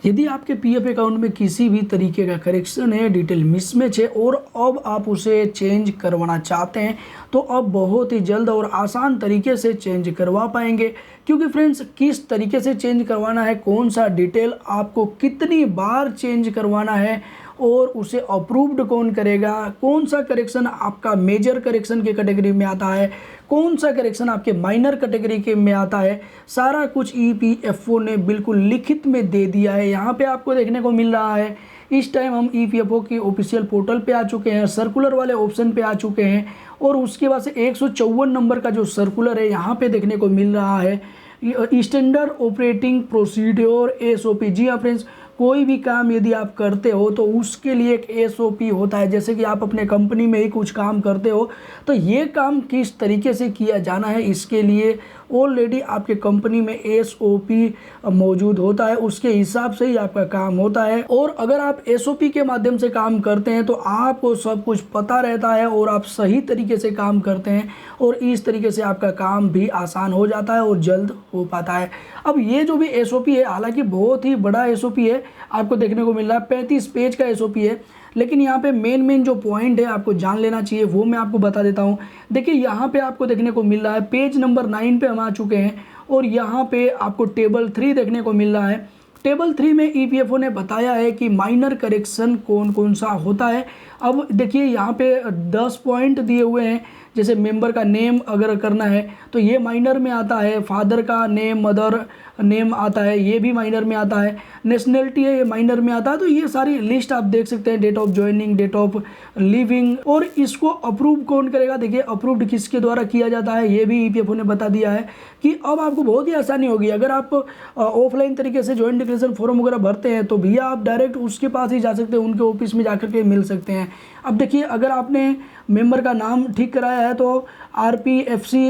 यदि आपके PF account में किसी भी तरीके का करेक्शन है, डिटेल मिसमैच है और अब आप उसे चेंज करवाना चाहते हैं, तो अब बहुत ही जल्द और आसान तरीके से चेंज करवा पाएंगे। क्योंकि फ्रेंड्स, किस तरीके से चेंज करवाना है, कौन सा डिटेल आपको कितनी बार चेंज करवाना है और उसे अप्रूव्ड कौन करेगा, कौन सा करेक्शन आपका मेजर करेक्शन की कैटेगरी में आता है, कौन सा करेक्शन आपके माइनर कैटेगरी के में आता है, सारा कुछ ईपीएफओ ने बिल्कुल लिखित में दे दिया है। यहाँ पे आपको देखने को मिल रहा है। इस टाइम हम ईपीएफओ की ऑफिशियल पोर्टल पे आ चुके हैं, सर्कुलर वाले ऑप्शन पे आ चुके हैं और उसके बाद से 154 नंबर का जो सर्कुलर है यहाँ पे देखने को मिल रहा है, स्टैंडर्ड ऑपरेटिंग प्रोसीड्योर एसओपी। जी हाँ फ्रेंड्स, कोई भी काम यदि आप करते हो तो उसके लिए एक एसओपी होता है। जैसे कि आप अपने कंपनी में ही कुछ काम करते हो तो ये काम किस तरीके से किया जाना है, इसके लिए ऑलरेडी आपके कंपनी में एसओपी मौजूद होता है, उसके हिसाब से ही आपका काम होता है। और अगर आप एसओपी के माध्यम से काम करते हैं तो आपको सब कुछ पता रहता है और आप सही तरीके से काम करते हैं और इस तरीके से आपका काम भी आसान हो जाता है और जल्द हो पाता है। अब ये जो भी एसओपी है, हालांकि बहुत ही बड़ा एसओपी है, आपको देखने को मिल रहा है 35 पेज का एसओपी है, लेकिन यहाँ पे मेन जो पॉइंट है आपको जान लेना चाहिए वो मैं आपको बता देता हूँ। देखिए यहाँ पे आपको देखने को मिल रहा है, पेज नंबर 9 पे हम आ चुके हैं और यहाँ पे आपको टेबल 3 देखने को मिल रहा है। टेबल 3 में ईपीएफओ ने बताया है कि माइनर करेक्शन कौन कौन सा होता है। अब देखिए यहाँ पे 10 पॉइंट दिए हुए हैं। जैसे मेंबर का नेम अगर करना है तो ये माइनर में आता है, फादर का नेम, मदर नेम आता है, ये भी माइनर में आता है, नेशनलिटी है ये माइनर में आता है। तो ये सारी लिस्ट आप देख सकते हैं, date of joining, date of leaving, और इसको अप्रूव कौन करेगा। देखिए अप्रूव्ड किसके द्वारा किया जाता है ये भी ईपीएफओ ने बता दिया है कि अब आपको बहुत ही आसानी होगी। अगर आप ऑफलाइन तरीके से ज्वाइंट डिक्लेरेशन फॉर्म वगैरह भरते हैं तो भैया आप डायरेक्ट उसके पास ही जा सकते हैं, उनके ऑफिस में जाकर के मिल सकते हैं। अब देखिए अगर आपने मेंबर का नाम ठीक कराया है तो आरपीएफसी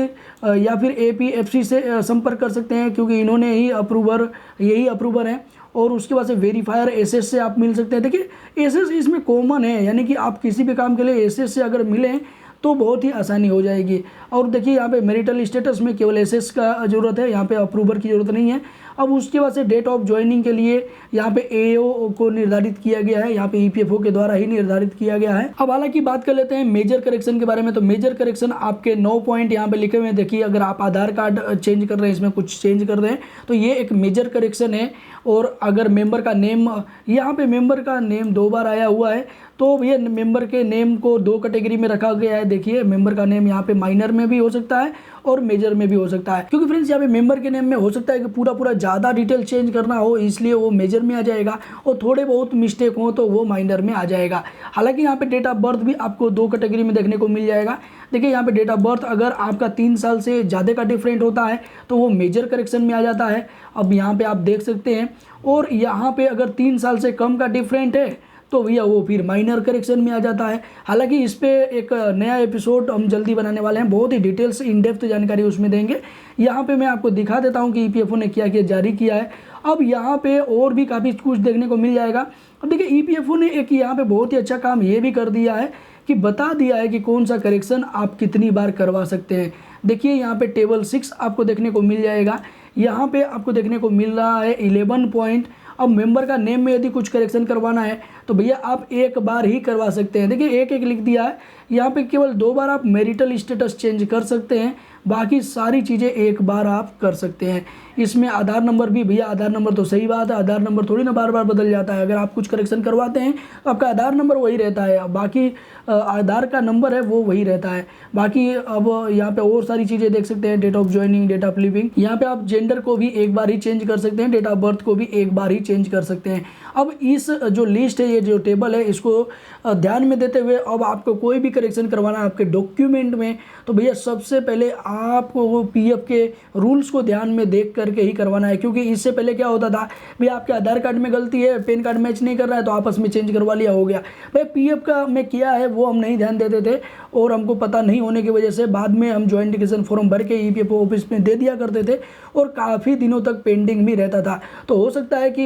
या फिर एपीएफसी से संपर्क कर सकते हैं, क्योंकि इन्होंने ही यही अप्रूवर हैं। और उसके बाद से वेरीफायर एसएस से आप मिल सकते हैं। देखिए एसएस इसमें कॉमन है, यानी कि आप किसी भी काम के लिए एसएस से अगर मिलें तो बहुत ही आसानी हो जाएगी। और देखिए यहाँ पे मैरिटल स्टेटस में केवल एसएस का ज़रूरत है, यहाँ पे अप्रूवर की ज़रूरत नहीं है। अब उसके बाद से डेट ऑफ ज्वाइनिंग के लिए यहाँ पे एओ को निर्धारित किया गया है, यहाँ पे ईपीएफओ के द्वारा ही निर्धारित किया गया है। अब हालांकि बात कर लेते हैं मेजर करेक्शन के बारे में। तो मेजर करेक्शन आपके 9 पॉइंट यहाँ पे लिखे हुए हैं। देखिए अगर आप आधार कार्ड चेंज कर रहे हैं, इसमें कुछ चेंज कर रहे हैं तो ये एक मेजर करेक्शन है। और अगर मेंबर का नेम, यहाँ पे मेंबर का नेम 2 बार आया हुआ है तो ये मेंबर के नेम को 2 कैटेगरी में रखा गया है। देखिए मेंबर का नेम यहाँ पे माइनर में भी हो सकता है और मेजर में भी हो सकता है, क्योंकि फ्रेंड्स यहाँ पे मेंबर के नेम में हो सकता है कि पूरा ज़्यादा डिटेल चेंज करना हो, इसलिए वो मेजर में आ जाएगा, और थोड़े बहुत मिस्टेक हो तो वो माइनर में आ जाएगा। हालांकि यहाँ पे डेट ऑफ बर्थ भी आपको 2 कैटेगरी में देखने को मिल जाएगा। देखिए यहाँ पे डेट ऑफ बर्थ अगर आपका 3 साल से ज़्यादा का डिफरेंट होता है तो वो मेजर करेक्शन में आ जाता है। अब यहाँ पे आप देख सकते हैं। और यहाँ पे अगर 3 साल से कम का डिफरेंट है तो भैया वो फिर माइनर करेक्शन में आ जाता है। हालांकि इस पे एक नया एपिसोड हम जल्दी बनाने वाले हैं, बहुत ही डिटेल से इन डेप्थ जानकारी उसमें देंगे। यहाँ पे मैं आपको दिखा देता हूँ कि ईपीएफओ ने क्या क्या जारी किया है। अब यहाँ पे और भी काफ़ी कुछ देखने को मिल जाएगा। अब देखिए ईपीएफओ ने एक यहाँ पे बहुत ही अच्छा काम ये भी कर दिया है कि बता दिया है कि कौन सा करेक्शन आप कितनी बार करवा सकते हैं। देखिए यहाँ पे टेबल 6 आपको देखने को मिल जाएगा। यहाँ पे आपको देखने को मिल रहा है 11 पॉइंट। अब मेंबर का नेम में यदि कुछ करेक्शन करवाना है तो भैया आप एक बार ही करवा सकते हैं। देखिए एक लिख दिया है, यहाँ पे केवल 2 बार आप मैरिटल स्टेटस चेंज कर सकते हैं, बाकी सारी चीज़ें एक बार आप कर सकते हैं। इसमें आधार नंबर भी, भैया आधार नंबर तो सही बात है, आधार नंबर थोड़ी ना बार बार बदल जाता है। अगर आप कुछ करेक्शन करवाते हैं तो आपका आधार नंबर वही रहता है, बाकी आधार का नंबर है वो वही रहता है। बाकी अब यहाँ पे और सारी चीज़ें देख सकते हैं, date of joining, date of leaving. यहाँ पे आप जेंडर को भी एक बार ही चेंज कर सकते हैं, डेट ऑफ बर्थ को भी एक बार ही चेंज कर सकते हैं। अब इस जो लिस्ट है, ये जो टेबल है, इसको ध्यान में देते हुए अब आपको कोई भी करेक्शन करवाना है आपके डॉक्यूमेंट में तो भैया सबसे पहले आपको वो पीएफ के रूल्स को ध्यान में देख करके ही करवाना है। क्योंकि इससे पहले क्या होता था, भैया आपके आधार कार्ड में गलती है, पैन कार्ड मैच नहीं कर रहा है तो आपस में चेंज करवा लिया, हो गया। भाई पीएफ का में किया है वो हम नहीं ध्यान देते थे और हमको पता नहीं होने की वजह से बाद में हम ज्वाइंट डिक्लेरेशन फॉर्म भर के ईपीएफओ ऑफिस में दे दिया करते थे और काफ़ी दिनों तक पेंडिंग भी रहता था। तो हो सकता है कि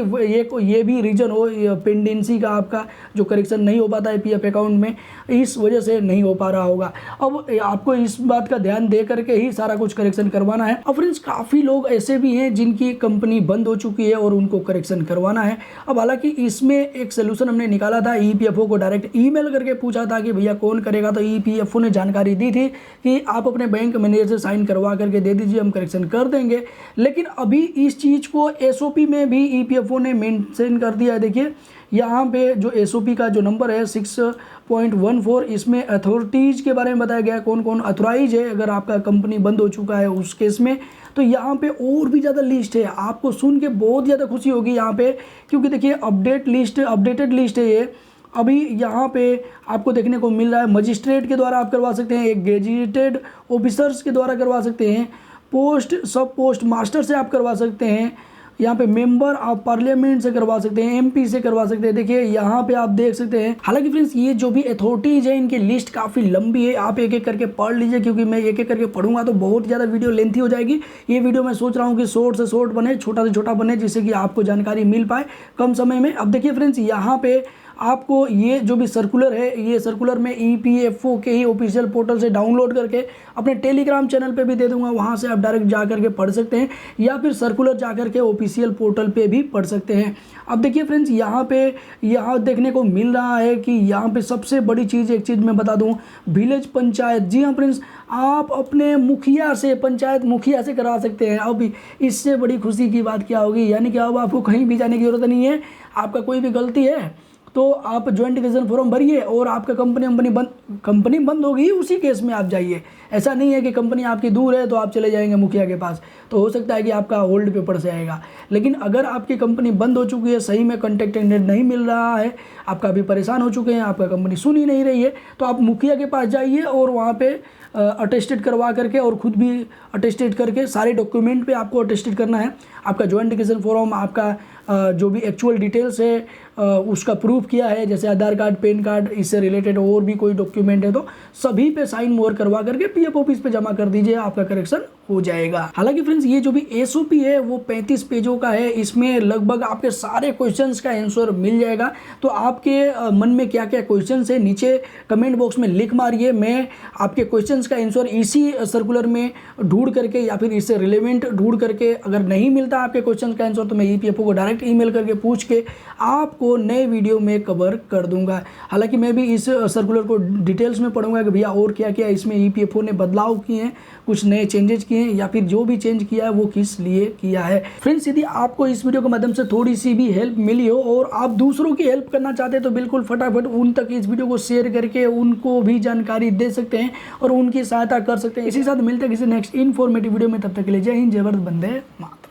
ये भी रीज़न हो पेंडेंसी का, आपका जो करेक्शन नहीं हो पाता है पीएफ अकाउंट में, इस वजह से नहीं हो पा रहा होगा। अब आपको इस बात का ध्यान दे करके ही सारा कुछ करेक्शन करवाना है। और फ्रेंड्स काफ़ी लोग ऐसे भी हैं जिनकी कंपनी बंद हो चुकी है और उनको करेक्शन करवाना है। अब हालांकि इसमें एक सोल्यूशन हमने निकाला था, ईपीएफओ को डायरेक्ट ईमेल करके पूछा था कि भैया कौन करेगा, तो ईपीएफओ ने जानकारी दी थी कि आप अपने बैंक मैनेजर से साइन करवा करके दे दीजिए, हम करेक्शन कर देंगे। लेकिन अभी इस चीज़ को एसओपी में भी ईपीएफओ ने मेंशन कर दिया है। देखिए यहाँ पे जो एसओपी का जो नंबर है 6.14, इसमें अथॉरिटीज़ के बारे में बताया गया है, कौन कौन अथोराइज है अगर आपका कंपनी बंद हो चुका है उस केस में। तो यहाँ पे और भी ज़्यादा लिस्ट है, आपको सुन के बहुत ज़्यादा खुशी होगी यहाँ पे, क्योंकि देखिए अपडेटेड लिस्ट है ये। अभी यहाँ पे आपको देखने को मिल रहा है मजिस्ट्रेट के द्वारा आप करवा सकते हैं, एक गेजेटेड ऑफिसर्स के द्वारा करवा सकते हैं, पोस्ट सब पोस्ट मास्टर से आप करवा सकते हैं, यहाँ पे मेंबर ऑफ पार्लियामेंट से करवा सकते हैं, एमपी से करवा सकते हैं। देखिए यहाँ पे आप देख सकते हैं। हालांकि फ्रेंड्स ये जो भी अथॉरिटीज है इनकी लिस्ट काफ़ी लंबी है, आप एक एक करके पढ़ लीजिए, क्योंकि मैं एक एक करके पढ़ूंगा तो बहुत ज़्यादा वीडियो लेंथी हो जाएगी। ये वीडियो मैं सोच रहा हूँ कि शॉर्ट से शॉर्ट बने, छोटा से छोटा बने, जिससे कि आपको जानकारी मिल पाए कम समय में। अब देखिए फ्रेंड्स यहाँ पे आपको ये जो भी सर्कुलर है, ये सर्कुलर में ईपीएफओ के ही ऑफिशियल पोर्टल से डाउनलोड करके अपने टेलीग्राम चैनल पे भी दे दूंगा, वहाँ से आप डायरेक्ट जा करके पढ़ सकते हैं, या फिर सर्कुलर जा करके ऑफिशियल पोर्टल पे भी पढ़ सकते हैं। अब देखिए फ्रेंड्स यहाँ देखने को मिल रहा है कि यहाँ पे सबसे बड़ी चीज़, एक चीज़ मैं बता दूँ, विलेज पंचायत। जी हाँ फ्रेंड्स, आप अपने मुखिया से, पंचायत मुखिया से करा सकते हैं। अब इससे बड़ी खुशी की बात क्या होगी, यानी कि अब आपको कहीं भी जाने की ज़रूरत नहीं है। आपका कोई भी गलती है तो आप ज्वाइंट डिक्लेरेशन फॉर्म भरिए और आपका कंपनी बंद होगी, उसी केस में आप जाइए। ऐसा नहीं है कि कंपनी आपकी दूर है तो आप चले जाएंगे मुखिया के पास, तो हो सकता है कि आपका होल्ड पे पड़ जाएगा। लेकिन अगर आपकी कंपनी बंद हो चुकी है, सही में कॉन्टैक्ट नहीं मिल रहा है, आप काफ़ी परेशान हो चुके हैं, आपका कंपनी सुन ही नहीं रही है, तो आप मुखिया के पास जाइए और वहाँ पे अटेस्टेड करवा करके और ख़ुद भी अटेस्टेड करके सारे डॉक्यूमेंट पे आपको अटेस्टेड करना है। आपका ज्वाइंट डिक्लेरेशन फॉर्म, आपका जो भी एक्चुअल डिटेल्स है उसका प्रूफ किया है, जैसे आधार कार्ड, पैन कार्ड, इससे रिलेटेड और भी कोई डॉक्यूमेंट है तो सभी पे साइन मोहर करवा करके पीएफ ऑफिस पे जमा कर दीजिए, आपका करेक्शन हो जाएगा। हालांकि फ्रेंड्स ये जो भी एसओपी है वो 35 पेजों का है, इसमें लगभग आपके सारे क्वेश्चंस का आंसर मिल जाएगा। तो आपके मन में क्या क्या क्वेश्चंस है नीचे कमेंट बॉक्स में लिख मारिए, मैं आपके क्वेश्चंस का आंसर इसी सर्कुलर में ढूंढ करके या फिर इससे रिलेवेंट ढूंढ करके, अगर नहीं मिलता आपके क्वेश्चन का आंसर तो मैं ईपीएफओ को डायरेक्ट ईमेल करके पूछ के आपको नए वीडियो में कवर कर दूंगा। हालांकि मैं भी इस सर्कुलर को डिटेल्स में पढ़ूंगा कि भैया और क्या क्या इसमें ईपीएफओ ने बदलाव किए हैं, कुछ नए चेंजेस किए हैं, या फिर जो भी चेंज किया है वो किस लिए किया है। फ्रेंड्स यदि आपको इस वीडियो के माध्यम से थोड़ी सी भी हेल्प मिली हो और आप दूसरों की हेल्प करना चाहते हैं तो बिल्कुल फटाफट उन तक इस वीडियो को शेयर करके उनको भी जानकारी दे सकते हैं और उनकी सहायता कर सकते हैं। इसी साथ मिलते हैं किसी नेक्स्ट इन्फॉर्मेटिव वीडियो में, तब तक के लिए जय हिंद, जय भारत, वंदे मातरम।